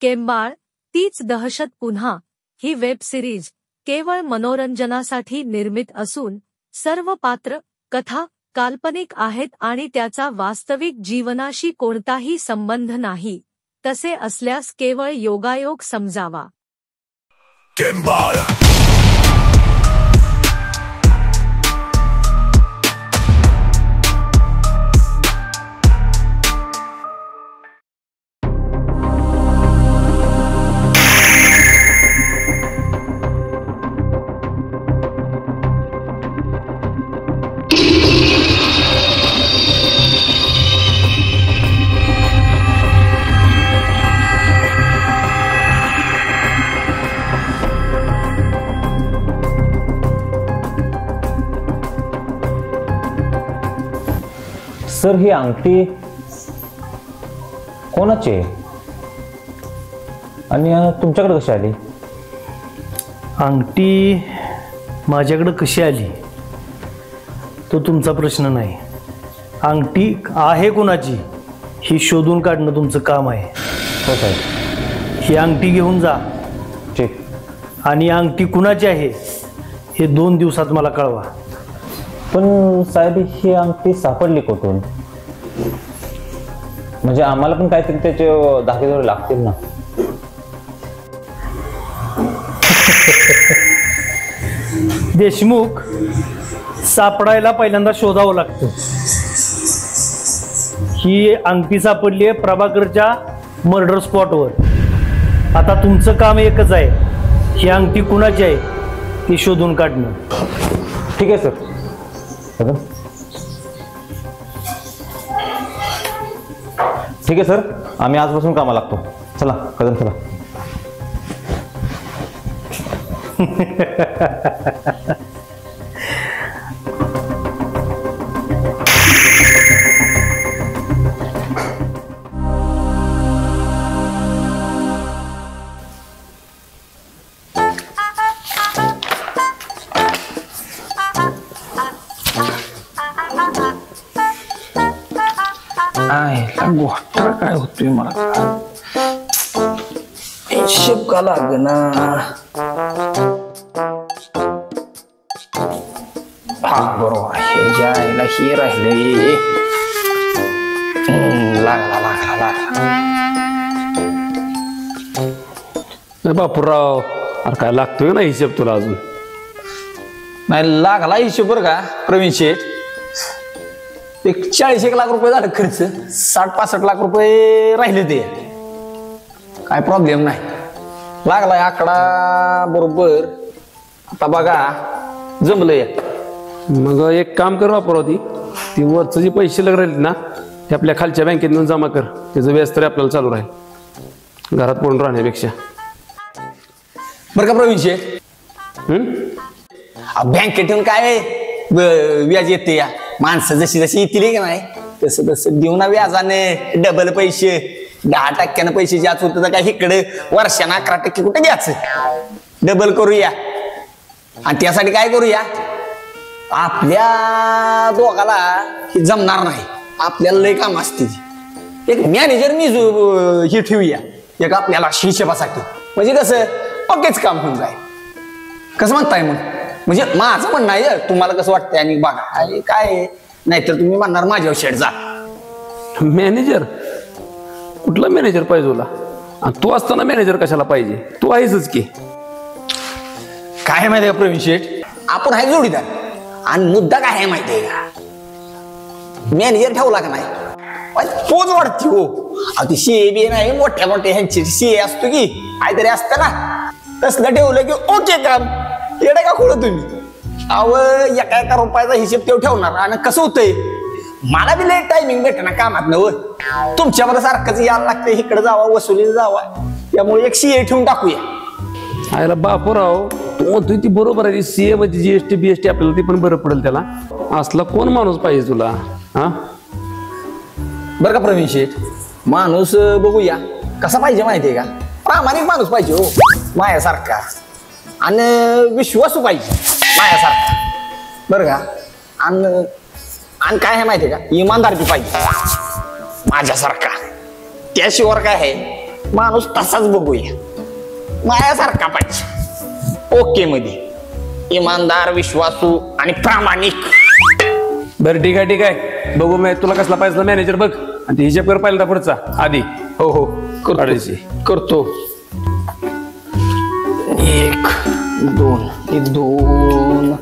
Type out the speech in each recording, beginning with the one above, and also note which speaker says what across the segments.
Speaker 1: केंबाळ तीच दहशत पुन्हा ही वेब सिरीज केवळ मनोरंजनासाठी निर्मित असून सर्व पात्र कथा काल्पनिक आहेत आणि त्याचा वास्तविक जीवनाशी कोणताही संबंध नाही. तसे असल्यास केवळ योगायोग समजावा.
Speaker 2: सर ही अंगठी कोणाची आहे आणि तुमच्याकडे कशी आली?
Speaker 3: अंगठी माझ्याकडे कशी आली तो तुमचा प्रश्न नाही. अंगठी आहे कोणाची ही शोधून काढणं तुमचं काम आहे.
Speaker 2: हो साहेब.
Speaker 3: ही अंगठी घेऊन जा.
Speaker 2: ठीक.
Speaker 3: आणि अंगठी कुणाची आहे हे 2 दिवसात मला कळवा.
Speaker 2: पण साहेब ही अंगठी सापडली कुठून? म्हणजे आम्हाला पण काहीतरी त्याचे दाखले लागतील ना.
Speaker 3: देशमुख सापडायला पहिल्यांदा शोधावं लागतं. ही अंगठी सापडली आहे प्रभाकरच्या मर्डर स्पॉटवर. आता तुमचं काम एकच आहे, ही अंगठी कुणाची आहे ती शोधून काढणं.
Speaker 2: ठीक आहे सर. ठीक आहे सर, आम्ही आजपासून कामाला लागतो. चला कदम चला.
Speaker 4: घोटाळा काय होतोय मला हिशेब का लागना. हा बरोबर हे जायला हे राहिले. लागला लागला लागला.
Speaker 5: बापूराव अरे काय लागतोय ना हिशेब तुला अजून?
Speaker 4: नाही लागला हिशेब बरं का प्रवीण शेठ. 40-1 लाख रुपये झालं खर्च. 60-65 लाख रुपये राहिले ते. काय प्रॉब्लेम नाही. लागलाय आकडा बरोबर. आता बघा जमलंय.
Speaker 5: मग एक काम कर बापूराव, ती वरचं जे पैसे लग राहिले ना ते आपल्या खालच्या बँकेत नेऊन जमा कर. त्याचं व्याज तरी आपल्याला चालू राहील घरात पडून राहण्यापेक्षा.
Speaker 4: बरं का प्रवीण शेठ. बँकेत ठेवून काय व्याज येते या. माणसं जशी जशी येतील का नाही तसं तसं देऊ ना व्याजाने. डबल पैसे 10% पैसे ज्याच होतं तर काय इकडे वर्षानं 11% कुठे घ्यायचं. डबल करूया. आणि त्यासाठी काय करूया, आपल्या दोघाला हे जमणार नाही. आपल्याला लय काम असते. एक मॅनेजर मी हे ठेवूया एक आपल्याला हिशेबासाठी. म्हणजे कसं ओकेच काम होऊन जाईल. कसं म्हणताय मग? म्हणजे माझं म्हणणं आहे. तुम्हाला कसं वाटतंय? आणि बघा काय नाहीतर तुम्ही म्हणणार माझ्यावर शेड जा.
Speaker 5: मॅनेजर कुठला मॅनेजर पाहिजे तुला? आणि तू असताना मॅनेजर कशाला पाहिजे? तू आहेसच की.
Speaker 4: काय माहितीये का प्रवीण शेठ, आपण आहे जोडीदार. आणि मुद्दा काय आहे माहितीये का, मॅनेजर ठेवला का नाही पोच वाढते हो. ती सीए बी नाही मोठ्या मोठ्या ह्यांची सीए असतो की काहीतरी असतं ना, तसलं ठेवलं की ओके काम. येडे का खोळ तुम्ही? एका रुपयाचा हिशेब तेव ठेवणार. आणि कसं होतंय मला बी लेट टायमिंग भेट ना कामात नव. तुमच्यावर सारखंच यायला लागतं. इकडे जावा वसुलीला जावा. त्यामुळे एक सीए ठेवून टाकूया.
Speaker 5: आयला बापूराव तू म्हणतोय ती बरोबर आहे. सीए म्हणजे जीएसटी बीएसटी आपल्याला ती पण बरं पडेल. त्याला असला कोण माणूस पाहिजे तुला? हा
Speaker 4: बरं का प्रवीण शेठ, माणूस बघूया कसा पाहिजे माहितीये का? प्रामाणिक माणूस पाहिजे हो मायासारखा. आणि विश्वासू पाहिजे मायासारखा. बरं का? आणि काय आहे माहितीये का, इमानदार बी पाहिजे माझ्यासारखा. त्याशिवाय काय आहे माणूस तसाच बघूया, माझ्यासारखा पाहिजे, ओके मध्ये, इमानदार, विश्वासू आणि प्रामाणिक.
Speaker 5: बरं ठीक आहे ठीक आहे, बघू मी तुला कसला पाहिजे मॅनेजर बघ, आणि ते हिशेब कर पाहिजे पुढचा आधी.
Speaker 4: हो हो करतो. 1 2 हे 2.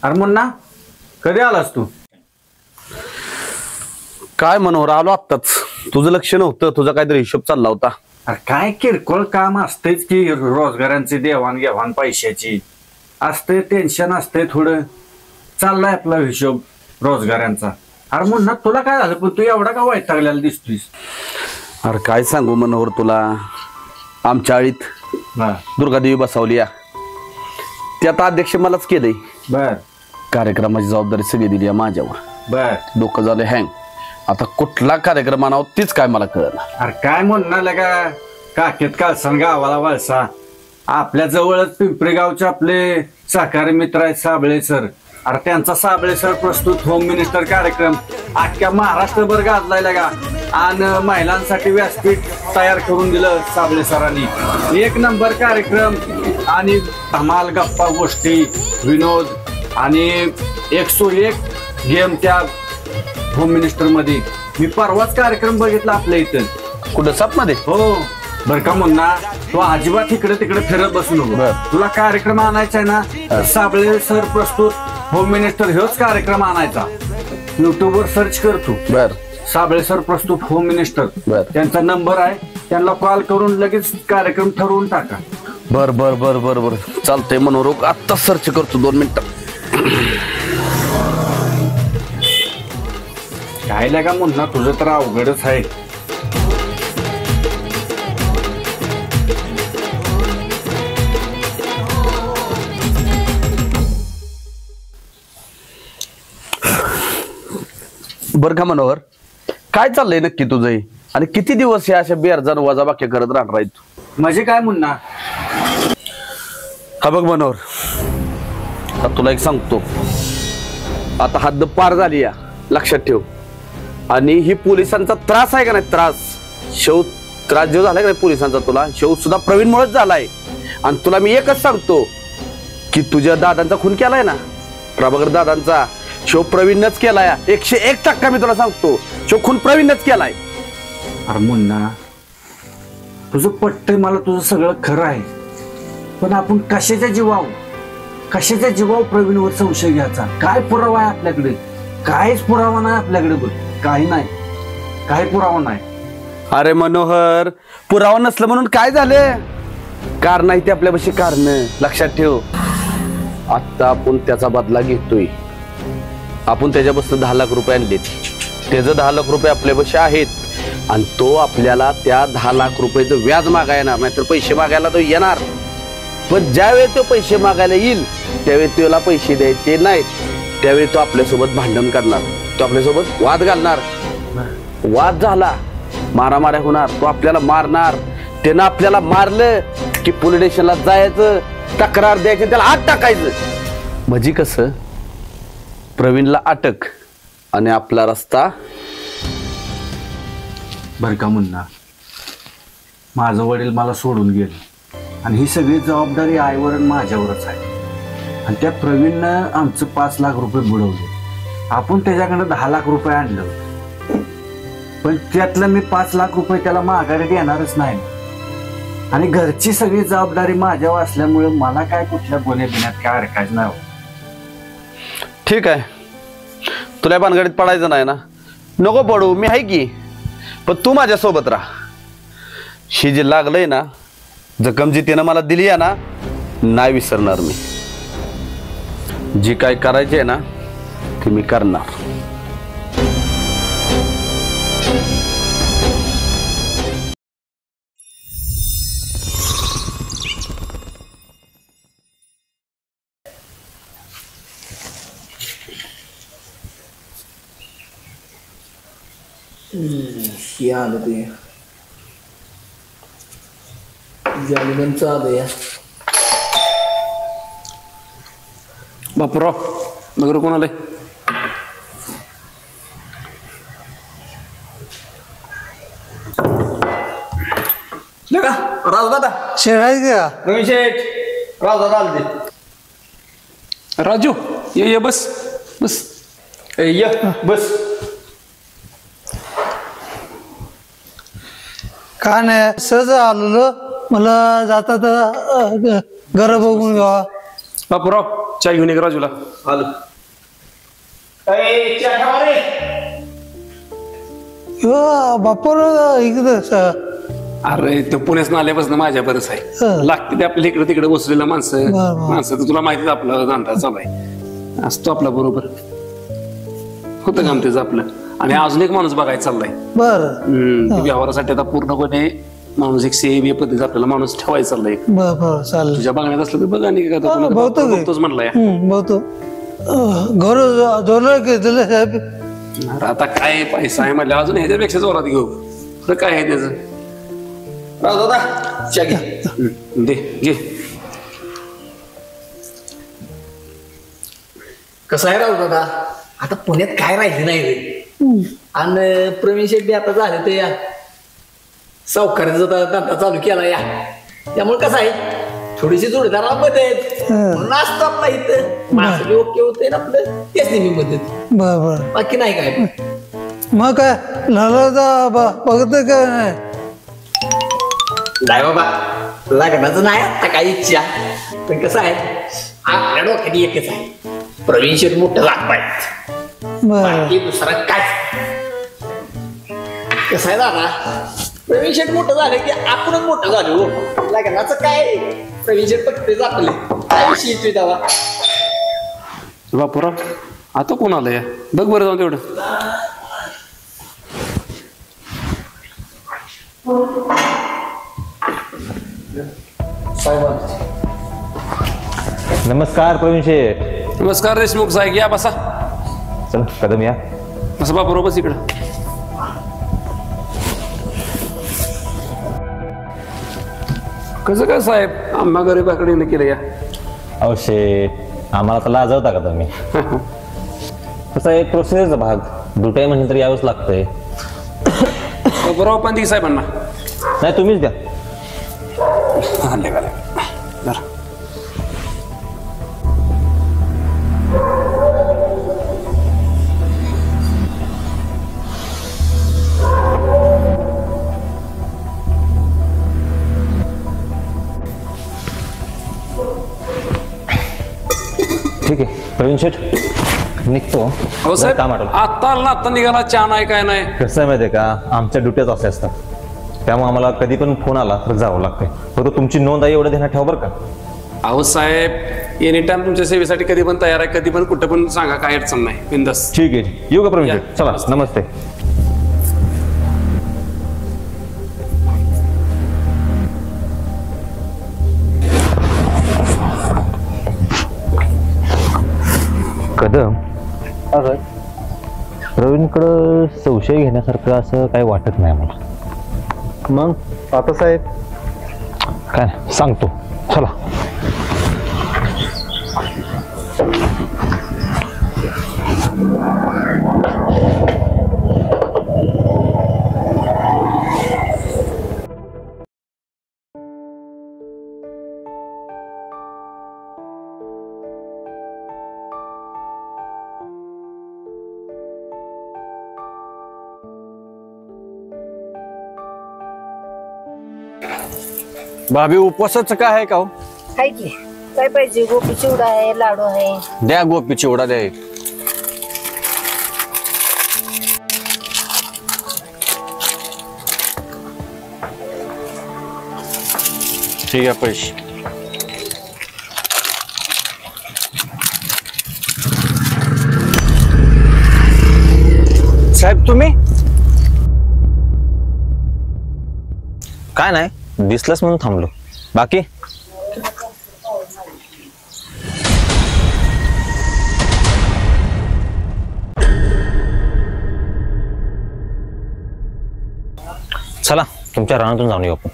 Speaker 6: अरे मुन्ना, कधी आलास तू?
Speaker 7: काय मनोहर, आलो आत्ताच. तुझं लक्ष नव्हतं, तुझा काहीतरी हिशोब चालला होता.
Speaker 6: अरे काय किरकोळ काम असतेच की, रोजगारांची देवाणघेवाण पैशाची असते, टेन्शन असते थोडं. चाललाय आपला हिशोब रोजगारांचा. अरे मुन्ना, तुला काय झालं पण तू एवढा का वैतागलेला दिसतोयस?
Speaker 7: अरे काय सांगू मनोहर तुला, आमच्या आळीत दुर्गादेवी बसवली या, ते आता अध्यक्ष मलाच केलंय.
Speaker 6: बर.
Speaker 7: कार्यक्रमाची जबाबदारी सगळी दिली आहे माझ्यावर.
Speaker 6: बर.
Speaker 7: डोकं झालं हँग. आता कुठला कार्यक्रम आणावं तीच काय मला कळलं.
Speaker 6: अरे काय म्हणणार का, काकेत कालसन गावाला वळसा. आपल्या जवळच पिंपरी गावचे आपले सहकारी मित्र आहेत साबळे सर. अरे त्यांचा साबळे सर प्रस्तुत होम मिनिस्टर कार्यक्रम अख्ख्या महाराष्ट्रभर गाजलाय का, आणि महिलांसाठी व्यासपीठ तयार करून दिलं साबळे सरांनी. 1 नंबर कार्यक्रम, आणि धमाल गप्पा गोष्टी, विनोद, आणि 101 गेम त्या होम मिनिस्टर मध्ये. मी परवाच कार्यक्रम बघितला आपल्या इथं.
Speaker 7: कुठं साप मध्ये?
Speaker 6: हो. बर का मुन्ना, तू अजिबात इकडे तिकडे फिरत बसू नको. तुला कार्यक्रम आणायचा आहे ना, साबळे सर प्रस्तुत होम मिनिस्टर हेच कार्यक्रम आणायचा. युट्यूबवर सर्च कर तू.
Speaker 7: बर.
Speaker 6: साबळे सर प्रस्तुत होम मिनिस्टर, त्यांचा नंबर आहे, त्यांना कॉल करून लगेच कार्यक्रम ठरवून टाका.
Speaker 7: बर बर बर बर बर चालतंय मनोहर, आत्ता सर्च करतो 2 मिनिटं.
Speaker 6: काय लागा मुन्ना, तुझं तर अवघडच आहे.
Speaker 7: बरं का मनोहर, काय चाललंय नक्की तुझं, आणि किती दिवस या अशा बेरजान वजाबाक्या करत राहणार आहे तू?
Speaker 6: म्हणजे काय मुन्ना?
Speaker 7: हा बघ मनोहर, आता तुला एक सांगतो, आता हद्द पार झाली या, लक्षात ठेव. आणि ही पोलिसांचा त्रास आहे का नाही, त्रास जो झालाय का नाही पोलिसांचा, तुला सुद्धा प्रवीणमुळेच झालाय. आणि तुला मी एकच सांगतो की तुझ्या दादांचा खून केलाय ना, प्रभाकर दादांचा, प्रवीणच केलाय. 101% मी तुला सांगतो, खून प्रवीणच केलाय.
Speaker 6: अरे मुन्ना, तुझं पटतंय मला, तुझं सगळं खरं आहे, पण आपण कशाच्या जीवावर प्रवीणवर संशय घ्यायचा? काय पुरावा आहे आपल्याकडे? काहीच पुरावा नाही आपल्याकडे बघ, काही पुरावा नाही.
Speaker 7: अरे मनोहर, पुरावा नसलं म्हणून काय झालं? कारण आहे ते आपल्यापाशी कारण, लक्षात ठेव. आता आपण त्याचा बदला घेतोय. आपण त्याच्यापासून 10 लाख रुपये आणलेत, त्याचं 10 लाख रुपये आपल्यापाशी आहेत, आणि तो आपल्याला त्या 10 लाख रुपयाचं व्याज मागायला येणार, नाहीतर पैसे मागायला तो येणार. पण ज्यावेळी तो पैसे मागायला येईल त्यावेळी त्याला पैसे द्यायचे नाहीत, त्यावेळी तो आपल्यासोबत भांडण करणार, तो आपल्यासोबत वाद घालणार. वाद झाला, मारामाऱ्या होणार, तो आपल्याला मारणार. त्यानं आपल्याला मारलं की पोलीस स्टेशनला जायचं, तक्रार द्यायची, त्याला आत टाकायचं. म्हणजे कसं, प्रवीणला अटक आणि आपला रस्ता.
Speaker 6: बरं का मुन्ना, माझं वडील मला सोडून गेले, आणि ही सगळी जबाबदारी आईवर आणि माझ्यावरच आहे. आणि त्या प्रवीणनं आमचं 5 लाख रुपये बुडवले. आपण त्याच्याकडनं 10 लाख रुपये आणलं, पण त्यातलं मी 5 लाख रुपये त्याला माघारी देणारच नाही. आणि घरची सगळी जबाबदारी माझ्यावर असल्यामुळे मला काय कुठल्या गुन्ह्यात काय अडकायचं नाही.
Speaker 7: ठीक आहे, तुला भानगडीत पडायचं नाही ना, नको पडू, मी आहे की. पण तू माझ्यासोबत राहा. ही जे लागलंय ना जखम जी त्यानं मला दिली आहे ना, नाही विसरणार मी. जी काय करायची आहे ना ती मी करणार.
Speaker 3: आलं ते जालिमांचं आलं या.
Speaker 5: बापूराव बघ कोण आलंय.
Speaker 4: राजदादा
Speaker 3: शेळाय का
Speaker 4: रमेश शेठ, राजदादा आले
Speaker 5: राजू ये बस बस.
Speaker 4: ते. ये बस.
Speaker 8: काय नाही सहज आलेलो, मला जाता तर घर बघून घ्यावा.
Speaker 5: बापूराव चहा घेऊन ये राजूला.
Speaker 4: आलो.
Speaker 8: बापर इकडं
Speaker 5: अरे तो पुण्यास आल्यापासून माझ्या बरंच आहे. लागते ते आपल्या इकडे तिकडे बसलेला माणसं माणसं तर तुला माहितीच आपला धंदा चालू आहे. असतो आपला बरोबर होतं काम त्याचं आपलं. आणि अजून एक माणूस बघायला चाललाय.
Speaker 8: बर
Speaker 5: व्यवहारासाठी आता पूर्णपणे माणूस एक सेम पद्धतीचा आपल्याला माणूस ठेवायचा चाललाय.
Speaker 8: बर चालेल.
Speaker 5: तुझ्या बघण्यात असलं तर बघा नाही का बघतोच म्हणलाय.
Speaker 8: बघतो घर जोरला घेतलं साहेब.
Speaker 5: आता काय पैसा आहे म्हणलं अजून ह्याच्यापेक्षा जोरात घेऊ. तर काय आहे त्याचं.
Speaker 4: राजदादा चहा घे.
Speaker 5: दे घे.
Speaker 4: कसं आहे राजदादा, आता पुण्यात काय राहिले नाही रे. आणि प्रवीण शेट्टी आता झाले ते या सावकाराचा धंदा चालू केला या. त्यामुळे कसं आहे थोडीशी जोडीदाराला मदत म्हणून असतो आपला इथं. माणसं ओके होते ना आपलं, तेच नेहमी मदत.
Speaker 8: बर
Speaker 4: बाकी नाही काय.
Speaker 8: मग काय लहला बघत काय नाही.
Speaker 4: नाही बाबा, लग्नाचं नाही आता काही इच्छा. पण कसं आहे आपल्या डोक्यात एकच आहे, प्रवीण शेट मोठं झालं पाहिजे.
Speaker 8: बर
Speaker 4: बाकी दुसरा काय. कसं आहे दादा, प्रवीण शेट मोठं झालं की आपणच मोठं झालो. लग्नाचं काय प्रवीण शेट पटते आपले काय विषय येतोय दादा.
Speaker 5: बापूराव आता कोण आलंय बघ बरं जाऊन तेवढं.
Speaker 2: नमस्कार प्रवीण शेठ.
Speaker 5: नमस्कार देशमुख साहेब, या बसा.
Speaker 2: चला कदम या.
Speaker 5: असं बापूराव बस इकडं. कसं काय साहेब आम्हा गरीबाकडे केलं या.
Speaker 2: अहो शेठ, आम्हाला तर लाजवता का तुम्ही. तसा एक प्रोसेसचा भाग दुटाई म्हणजे तर यावंच लागतंय.
Speaker 5: बापूराव पण दी साहेबांना.
Speaker 2: नाही तुम्हीच द्या.
Speaker 5: आणले का जरा.
Speaker 2: ठीक आहे प्रवीण शेठ, निघतो.
Speaker 5: हो साहेब
Speaker 2: काम आठवलं.
Speaker 5: आता आला आता निघाला. चहा नाही काय नाही.
Speaker 2: कसं आहे माहिती आहे का, आमच्या ड्युट्याच असे असतात. त्यामुळे आम्हाला कधी पण फोन आला तर जावं लागतंय. फक्त तुमची नोंद आहे एवढं ध्यानात ठेवा बरं का.
Speaker 5: अहो साहेब एनी टाइम तुमच्या सेवेसाठी कधी पण तयार आहे. कधी पण कुठं पण सांगा, काय अडचण नाही. बिंदास.
Speaker 2: ठीक आहे. येऊ का प्रवीण शेठ. चला नमस्ते. कदम, प्रवीणकडं संशय घेण्यासारखं असं काही वाटत नाही मला.
Speaker 3: मग आता साहेब
Speaker 2: काय नाही, सांगतो. चला.
Speaker 6: भाभी उपवासाचं काय आहे का हो?
Speaker 9: आहे की काय पाहिजे. गोपी चिवडा आहे, लाडू आहे.
Speaker 6: द्या गोपी चिवडा द्या. ठीक आहे पैसे. साहेब तुम्ही
Speaker 2: काय नाही, दिसलंच म्हणून थांबलो. बाकी चला तुमच्या रानातून जाऊन येऊ आपण.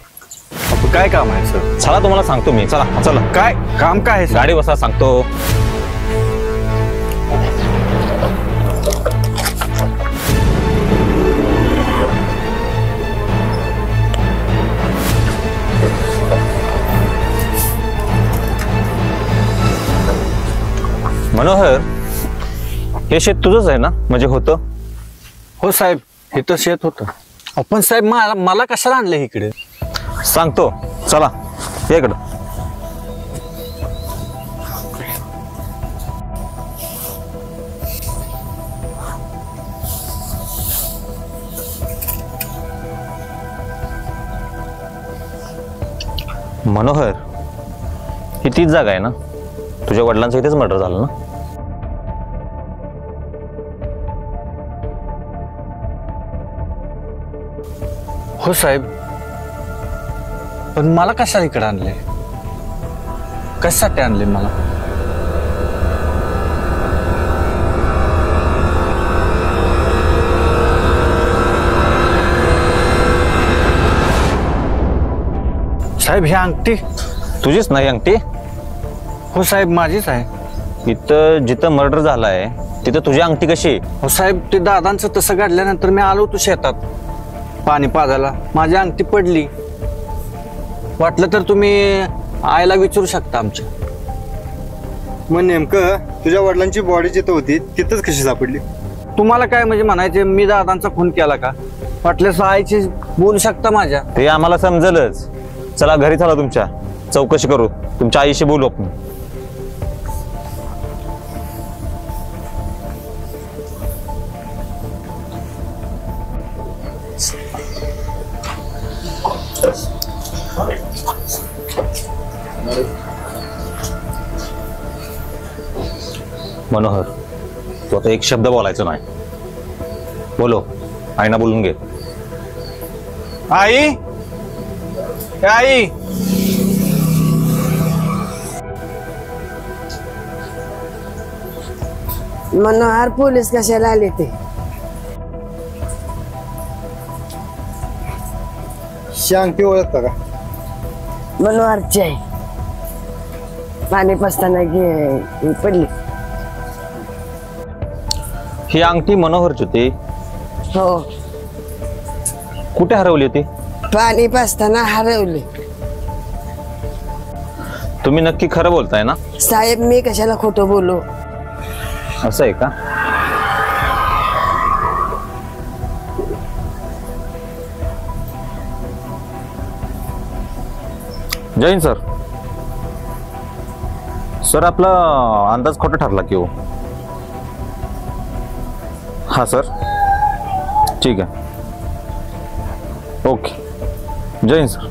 Speaker 6: काय काम आहे सर?
Speaker 2: चला तुम्हाला सांगतो मी. चला चला.
Speaker 6: काय काम काय आहे सर?
Speaker 2: गाडी बसा, सांगतो. मनोहर, हे शेत तुझंच आहे ना? म्हणजे होतं?
Speaker 6: हो साहेब, हे तर शेत होतं. पण साहेब मला कशाला आणलं इकडे?
Speaker 2: सांगतो, चला ये इकडं. मनोहर, ही तीच जागा आहे ना? तुझ्या वडिलांचं इथेच मर्डर झालं ना?
Speaker 6: हो साहेब, पण मला कशाला इकडे आणले? कशासाठी आणले मला? साहेब ही अंगठी
Speaker 2: तुझीच नाही अंगठी?
Speaker 6: हो साहेब, माझीच आहे.
Speaker 2: इथं जिथं मर्डर झालाय तिथं तुझी अंगठी कशी?
Speaker 6: हो साहेब, ते दादांचं तसं काढल्यानंतर मी आलो होतो शेतात पाणी पाजायला, माझी अंगठी पडली. वाटलं तर तुम्ही आईला विचारू शकता आमच्या.
Speaker 10: मग नेमकं तुझ्या वडिलांची बॉडी जिथं होती तिथंच कशी सापडली?
Speaker 6: तुम्हाला काय म्हणजे म्हणायचे मी दादांचा खून केला का? वाटल्यास आईची बोलू शकता माझ्या.
Speaker 2: ते आम्हाला समजलंच. चला घरी चला, तुमच्या चौकशी करू, तुमच्या आईशी बोलू आपण. मनोहर, तू आता एक शब्द बोलायचं नाही. बोलो, आईना बोलून घे.
Speaker 6: आई, आई,
Speaker 11: मनोहर पोलीस कशाला आले ते?
Speaker 10: शांती ओळखता का?
Speaker 11: मनोहरची आहे. पाणी पाजताना पडली.
Speaker 2: ही अंगठी मनोहरची होती?
Speaker 11: हो.
Speaker 2: कुठे हरवली होती?
Speaker 11: पाणी पाजताना हरवली.
Speaker 2: तुम्ही नक्की खरं बोलताय ना?
Speaker 11: साहेब, मी कशाला खोटं बोलू?
Speaker 2: असं आहे का? जय हिंद सर. सर, आपला अंदाज खोटा ठरला की हो? हा सर, ठीक आहे. ओके, जय हिंद सर.